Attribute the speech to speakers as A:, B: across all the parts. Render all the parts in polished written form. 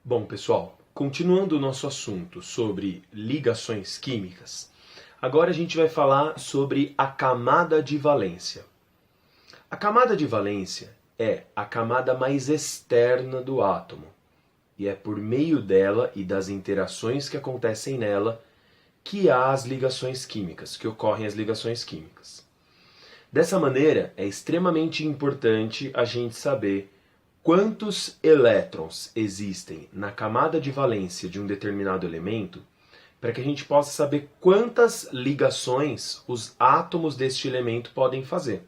A: Bom, pessoal, continuando o nosso assunto sobre ligações químicas, agora a gente vai falar sobre a camada de valência. A camada de valência é a camada mais externa do átomo, e é por meio dela e das interações que acontecem nela que há as ligações químicas, que ocorrem as ligações químicas. Dessa maneira, é extremamente importante a gente saber quantos elétrons existem na camada de valência de um determinado elemento, para que a gente possa saber quantas ligações os átomos deste elemento podem fazer.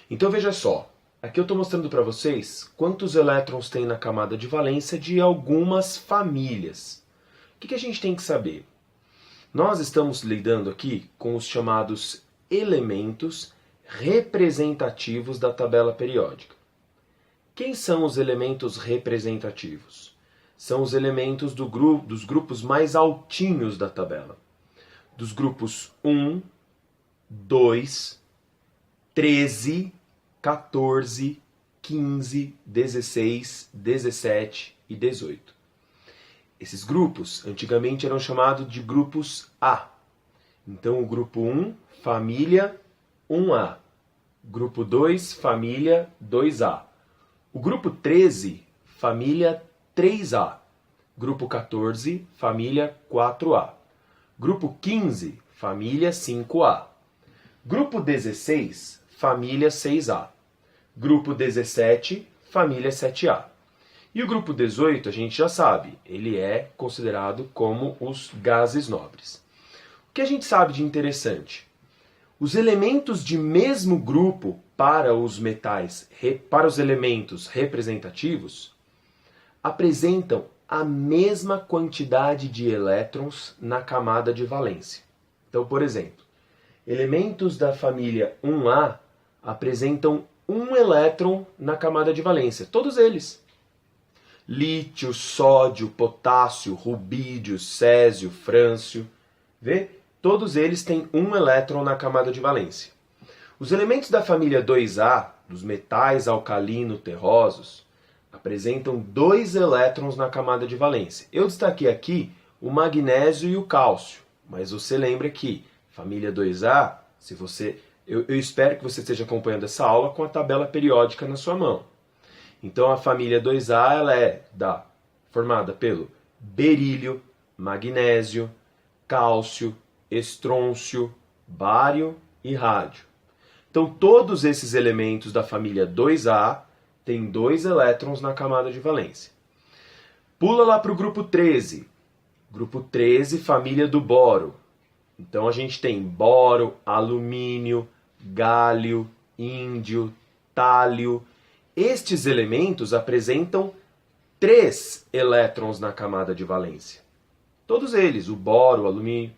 A: Então veja só, aqui eu estou mostrando para vocês quantos elétrons tem na camada de valência de algumas famílias. O que a gente tem que saber? Nós estamos lidando aqui com os chamados elementos representativos da tabela periódica. Quem são os elementos representativos? São os elementos dos grupos mais altinhos da tabela. Dos grupos 1, 2, 13, 14, 15, 16, 17 e 18. Esses grupos antigamente eram chamados de grupos A. Então o grupo 1, família 1A. Grupo 2, família 2A. O grupo 13, família 3A. Grupo 14, família 4A. Grupo 15, família 5A. Grupo 16, família 6A. Grupo 17, família 7A. E o grupo 18, a gente já sabe, ele é considerado como os gases nobres. O que a gente sabe de interessante? Os elementos de mesmo grupo para os metais, para os elementos representativos, apresentam a mesma quantidade de elétrons na camada de valência. Então, por exemplo, elementos da família 1A apresentam um elétron na camada de valência, todos eles. Lítio, sódio, potássio, rubídio, césio, frâncio. Vê? Todos eles têm um elétron na camada de valência. Os elementos da família 2A, dos metais alcalino-terrosos, apresentam 2 elétrons na camada de valência. Eu destaquei aqui o magnésio e o cálcio, mas você lembra que família 2A, eu espero que você esteja acompanhando essa aula com a tabela periódica na sua mão. Então a família 2A ela é formada pelo berílio, magnésio, cálcio, estrôncio, bário e rádio. Então todos esses elementos da família 2A têm 2 elétrons na camada de valência. Pula lá para o grupo 13. Grupo 13, família do boro. Então a gente tem boro, alumínio, gálio, índio, tálio. Estes elementos apresentam 3 elétrons na camada de valência. Todos eles, o boro, o alumínio.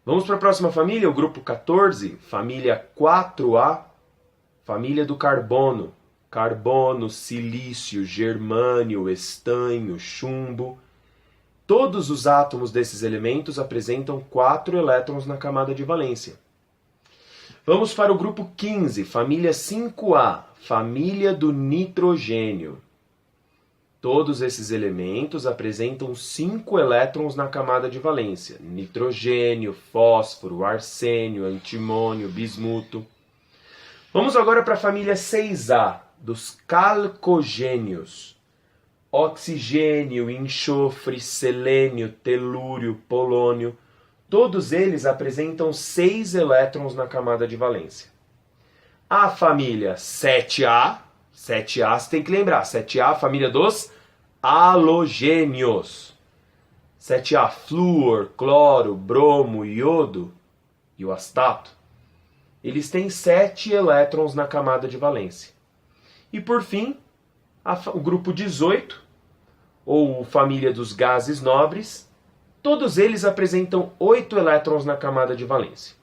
A: Vamos para a próxima família, o grupo 14, família 4A, família do carbono. Carbono, silício, germânio, estanho, chumbo. Todos os átomos desses elementos apresentam 4 elétrons na camada de valência. Vamos para o grupo 15, família 5A, família do nitrogênio. Todos esses elementos apresentam 5 elétrons na camada de valência. Nitrogênio, fósforo, arsênio, antimônio, bismuto. Vamos agora para a família 6A, dos calcogênios. Oxigênio, enxofre, selênio, telúrio, polônio. Todos eles apresentam 6 elétrons na camada de valência. A família 7A, 7A você tem que lembrar, 7A a família dos halogênios. 7A, flúor, cloro, bromo, iodo e o astato. Eles têm 7 elétrons na camada de valência. E por fim, o grupo 18, ou família dos gases nobres, todos eles apresentam 8 elétrons na camada de valência.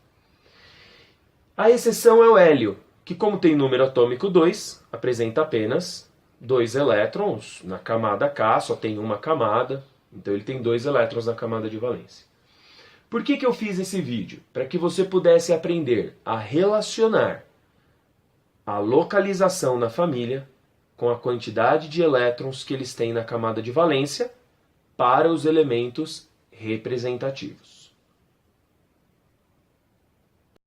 A: A exceção é o hélio, que como tem número atômico 2, apresenta apenas 2 elétrons na camada K, só tem uma camada, então ele tem 2 elétrons na camada de valência. Por que eu fiz esse vídeo? Para que você pudesse aprender a relacionar a localização na família com a quantidade de elétrons que eles têm na camada de valência para os elementos representativos.